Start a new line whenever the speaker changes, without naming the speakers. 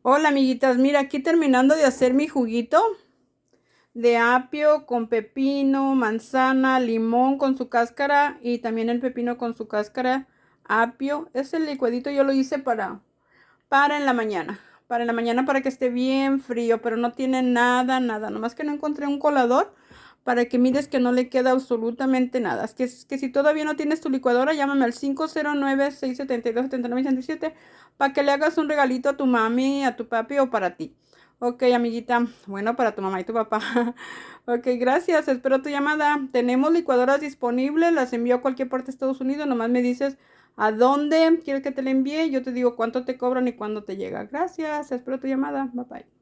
Hola amiguitas, mira aquí terminando de hacer mi juguito de apio con pepino, manzana, limón con su cáscara y también el pepino con su cáscara, apio. Ese licuadito yo lo hice para en la mañana. Para en la mañana para que esté bien frío, pero no tiene nada, nada. Nomás que no encontré un colador para que mires que no le queda absolutamente nada. Es que si todavía no tienes tu licuadora, llámame al 509-672-7967 para que le hagas un regalito a tu mami, a tu papi o para ti. Ok, amiguita. Bueno, para tu mamá y tu papá. Ok, gracias. Espero tu llamada. Tenemos licuadoras disponibles. Las envío a cualquier parte de Estados Unidos. Nomás me dices a dónde quieres que te la envíe. Yo te digo cuánto te cobran y cuándo te llega. Gracias. Espero tu llamada. Bye bye.